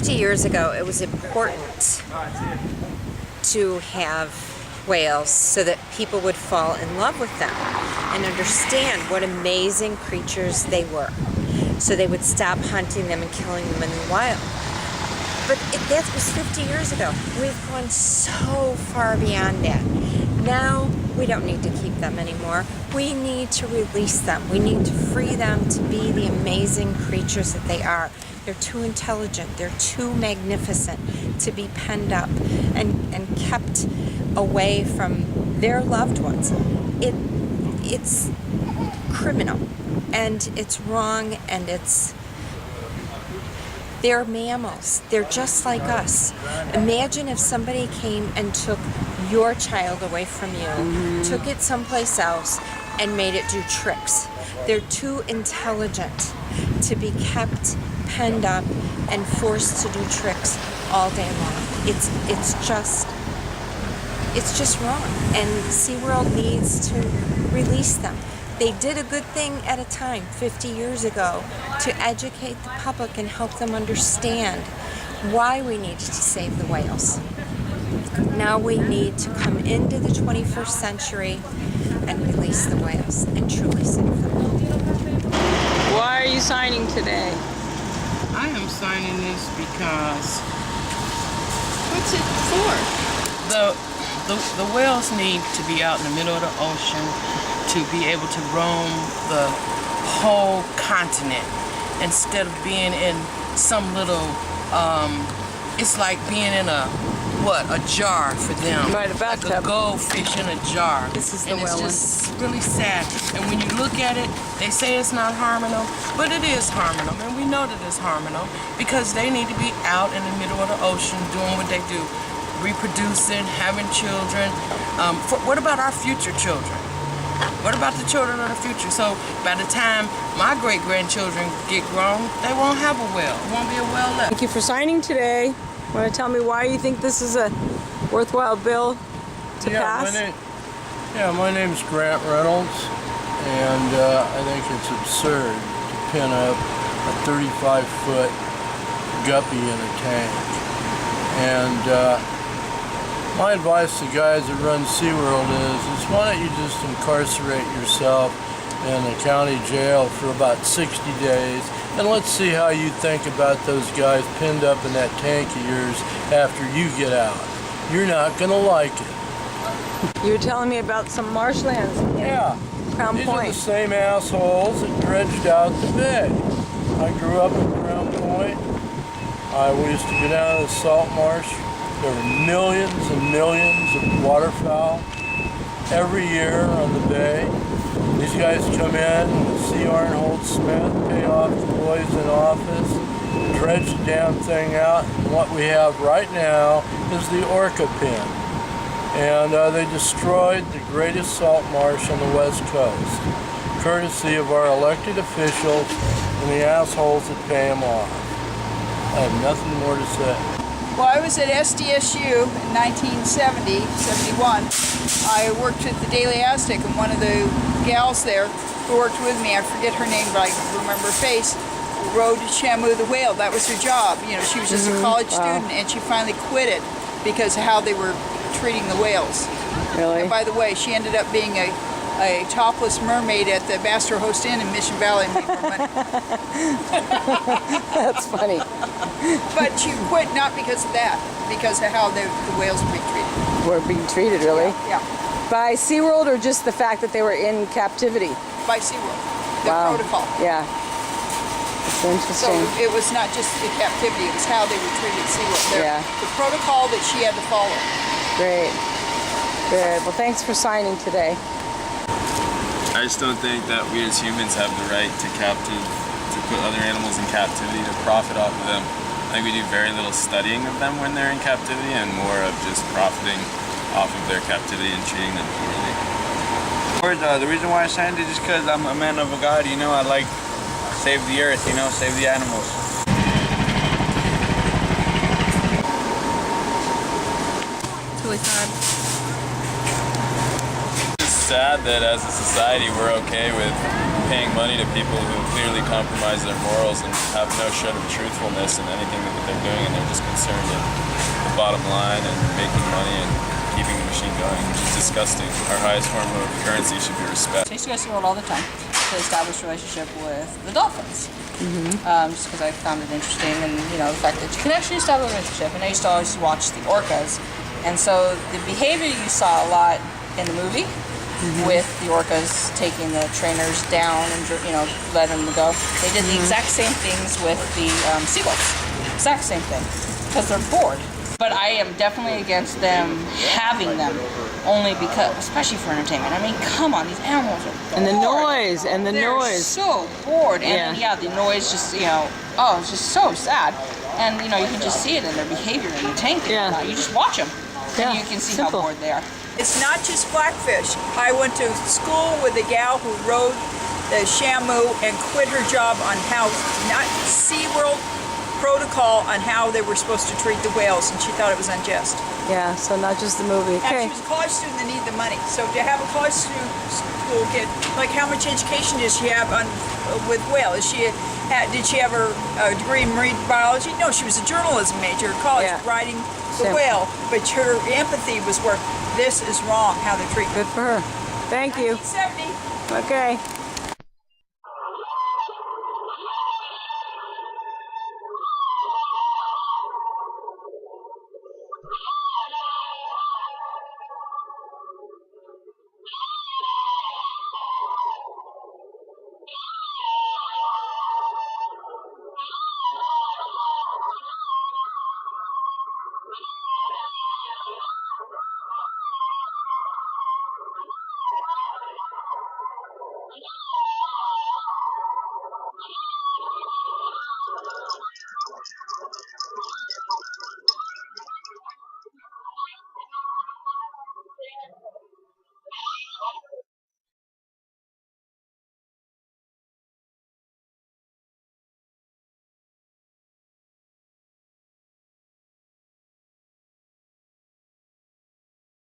50 years ago, it was important to have whales so that people would fall in love with them and understand what amazing creatures they were. So they would stop hunting them and killing them in the wild. But that was 50 years ago. We've gone so far beyond that. Now we don't need to keep them anymore. We need to release them. We need to free them to be the amazing creatures that they are. They're too intelligent. They're too magnificent to be penned up and kept away from their loved ones. It's criminal, and it's wrong, and they're mammals. They're just like us. Imagine if somebody came and took your child away from you, took it someplace else, and made it do tricks. They're too intelligent to be kept penned up and forced to do tricks all day long. It's just wrong, and SeaWorld needs to release them. They did a good thing at a time 50 years ago to educate the public and help them understand why we needed to save the whales. Now we need to come into the 21st century and release the whales and truly save them. Why are you signing today? I am signing this because what's it for? The whales need to be out in the middle of the ocean to be able to roam the whole continent instead of being in some little, it's like being in a jar for them. Right, a bathtub. Like a goldfish in a jar. This is the and it's well just really sad. And when you look at it, they say it's not harming them, but it is harming them, and we know that it's harming them because they need to be out in the middle of the ocean doing what they do, reproducing, having children. What about our future children? What about the children of the future? So by the time my great-grandchildren get grown, they won't have a well. It won't be a well left. Thank you for signing today. Want to tell me why you think this is a worthwhile bill to pass? My name's Grant Reynolds, and I think it's absurd to pin up a 35-foot guppy in a tank. And my advice to guys that run SeaWorld is why don't you just incarcerate yourself in a county jail for about 60 days, and let's see how you think about those guys pinned up in that tank of yours after you get out. You're not going to like it. You were telling me about some marshlands. Yeah. Crown These Point. are the same assholes that dredged out the bay. I grew up in Crown Point. We used to go down to the salt marsh. There were millions and millions of waterfowl every year on the bay. These guys come in, see Arnold Smith, pay off the boys in office, dredge the damn thing out, and what we have right now is the Orca pin. And they destroyed the greatest salt marsh on the West Coast, courtesy of our elected officials and the assholes that pay them off. I have nothing more to say. Well, I was at SDSU in 1970, 71. I worked at the Daily Aztec, and one of the gals there who worked with me, I forget her name, but I remember her face, rode Shamu the whale. That was her job. You know, she was just a college student, and she finally quit it because of how they were treating the whales. Really? And by the way, she ended up being a topless mermaid at the Master Host Inn in Mission Valley and made more money. That's funny. But she quit not because of that, because of how the whales were being treated. Were being treated, really? Yeah. By SeaWorld, or just the fact that they were in captivity? By SeaWorld. The protocol. Yeah. It's So interesting. it was not just the captivity, it was how they were treated at SeaWorld. Yeah. The protocol that she had to follow. Great. Good. Well, thanks for signing today. I just don't think that we as humans have the right to put other animals in captivity to profit off of them. I think we do very little studying of them when they're in captivity and more of just profiting off of their captivity and treating them poorly. The reason why I signed it is because I'm a man of God, you know, I like save the earth, you know, save the animals. It's really sad. sad that as a society we're okay with paying money to people who clearly compromise their morals and have no shred of truthfulness in anything that they're doing, and they're just concerned with the bottom line and making money and keeping the machine going, which is disgusting. Our highest form of currency should be respect. I used to go to SeaWorld all the time to establish a relationship with the dolphins. Just because I found it interesting, and you know, the fact that you can actually establish a relationship. And I used to always watch the orcas, and so the behavior you saw a lot in the movie with the orcas taking the trainers down and letting them go. They did the exact same things with the seagulls. Exact same thing, because they're bored. But I am definitely against them having them, only because, especially for entertainment. I mean, come on, these animals are bored. And the noise, They're so bored, and then, the noise just, it's just so sad. And, you can just see it in their behavior in the tank. Yeah. You just watch them, Yeah, and you can see simple. how bored they are. It's not just blackfish. I went to school with a gal who rode the Shamu and quit her job on how, not SeaWorld protocol on how they were supposed to treat the whales, and she thought it was unjust. Yeah, so not just the movie. And Okay. she was a college student that needed the money. So to have a college school kid, like how much education does she have with whale? Did she have her degree in marine biology? No, she was a journalism major at college, Yeah. writing the Same. whale. But her empathy was where this is wrong, how they treat Good for her. Thank you. 1970. Okay.